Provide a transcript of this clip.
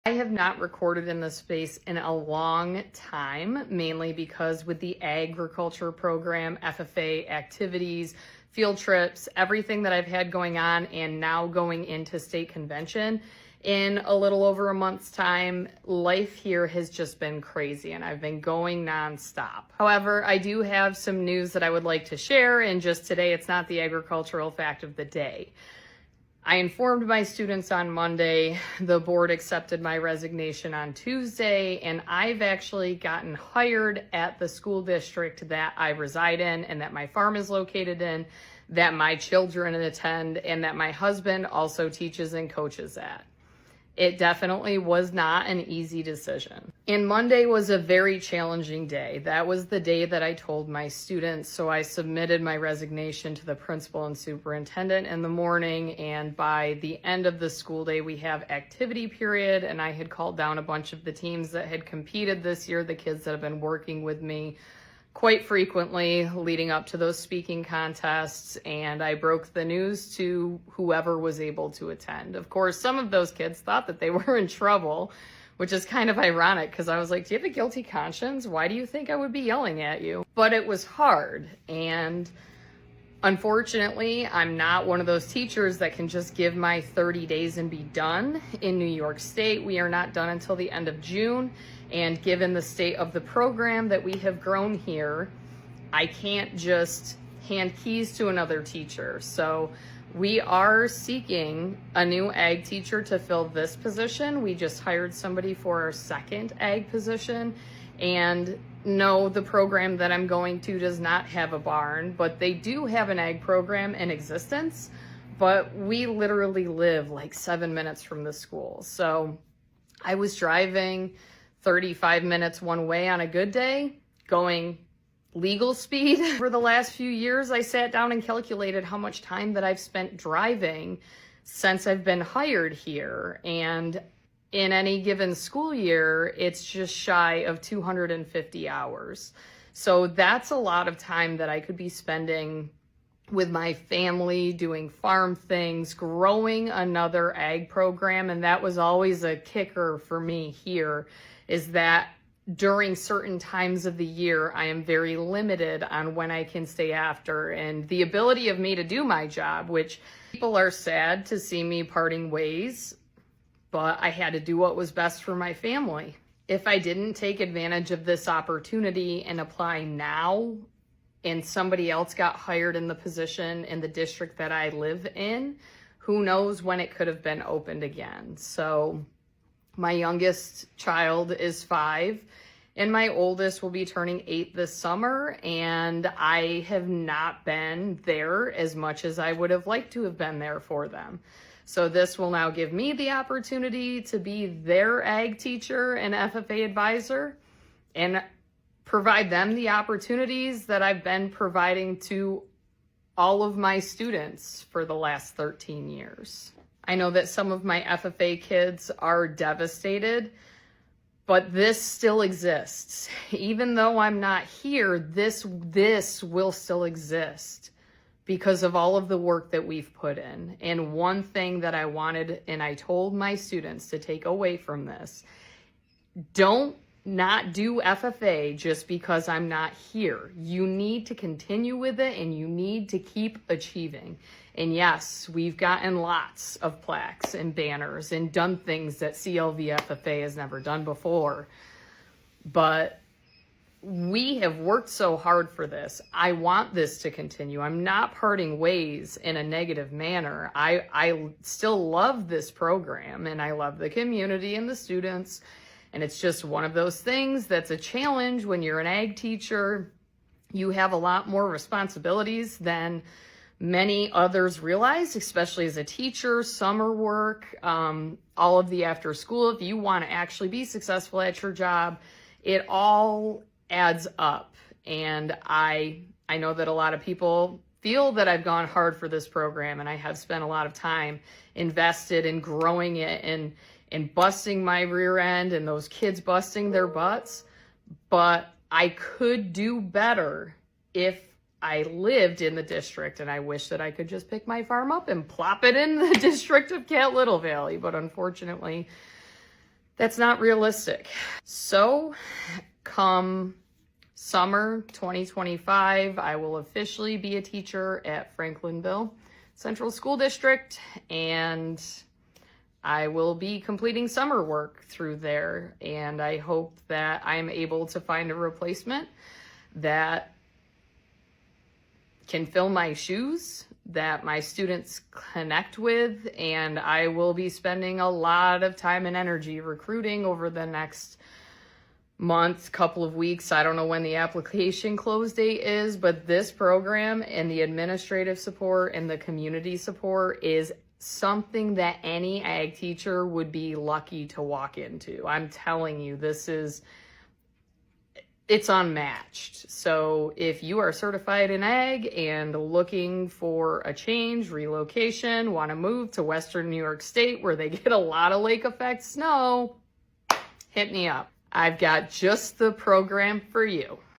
I have not recorded in this space in a long time, mainly because with the agriculture program, FFA activities, field trips, everything that I've had going on, and now going into state convention in a little over a month's time, life here has just been crazy and I've been going nonstop. However, I do have some news that I would like to share, and just today it's not the agricultural fact of the day. I informed my students on Monday, the board accepted my resignation on Tuesday, and I've actually gotten hired at the school district that I reside in and that my farm is located in, that my children attend, and that my husband also teaches and coaches at. It definitely was not an easy decision. And Monday was a very challenging day. That was the day that I told my students, so I submitted my resignation to the principal and superintendent in the morning, and by the end of the school day, we have activity period, and I had called down a bunch of the teams that had competed this year, the kids that have been working with me quite frequently leading up to those speaking contests, and I broke the news to whoever was able to attend. Of course, some of those kids thought that they were in trouble, which is kind of ironic because I was like, do you have a guilty conscience? Why do you think I would be yelling at you? But it was hard, and unfortunately, I'm not one of those teachers that can just give my 30 days and be done. In New York State, we are not done until the end of June. And given the state of the program that we have grown here, I can't just hand keys to another teacher. So we are seeking a new ag teacher to fill this position. We just hired somebody for our second ag position. And no, the program that I'm going to does not have a barn, but they do have an ag program in existence. But we literally live like 7 minutes from the school. So I was driving 35 minutes one way on a good day, going legal speed. For the last few years, I sat down and calculated how much time that I've spent driving since I've been hired here. And in any given school year, it's just shy of 250 hours. So that's a lot of time that I could be spending with my family, doing farm things, growing another ag program. And that was always a kicker for me here, is that during certain times of the year, I am very limited on when I can stay after, and the ability of me to do my job, which people are sad to see me parting ways, but I had to do what was best for my family. If I didn't take advantage of this opportunity and apply now, and somebody else got hired in the position in the district that I live in, who knows when it could have been opened again. So my youngest child is 5, and my oldest will be turning 8 this summer, and I have not been there as much as I would have liked to have been there for them. So this will now give me the opportunity to be their ag teacher and FFA advisor, and provide them the opportunities that I've been providing to all of my students for the last 13 years. I know that some of my FFA kids are devastated, but this still exists. Even though I'm not here, this will still exist because of all of the work that we've put in. And one thing that I wanted, and I told my students to take away from this, don't not do FFA just because I'm not here. You need to continue with it, and you need to keep achieving. And yes, we've gotten lots of plaques and banners and done things that CLV FFA has never done before. But we have worked so hard for this. I want this to continue. I'm not parting ways in a negative manner. I still love this program, and I love the community and the students. And it's just one of those things that's a challenge when you're an ag teacher. You have a lot more responsibilities than many others realize, especially as a teacher, summer work, all of the after school. If you want to actually be successful at your job, it all adds up. And I know that a lot of people feel that I've gone hard for this program, and I have spent a lot of time invested in growing it and busting my rear end, and those kids busting their butts. But I could do better if I lived in the district, and I wish that I could just pick my farm up and plop it in the district of Cat Little Valley. But unfortunately, That's not realistic. So come summer 2025, I will officially be a teacher at Franklinville Central School District, and I will be completing summer work through there. And I hope that I'm able to find a replacement that can fill my shoes, that my students connect with, and I will be spending a lot of time and energy recruiting over the next month, couple of weeks. I don't know when the application close date is, but this program and the administrative support and the community support is something that any ag teacher would be lucky to walk into. I'm telling you, it's unmatched. So if you are certified in ag and looking for a change, relocation, want to move to Western New York State where they get a lot of lake effect snow, hit me up. I've got just the program for you.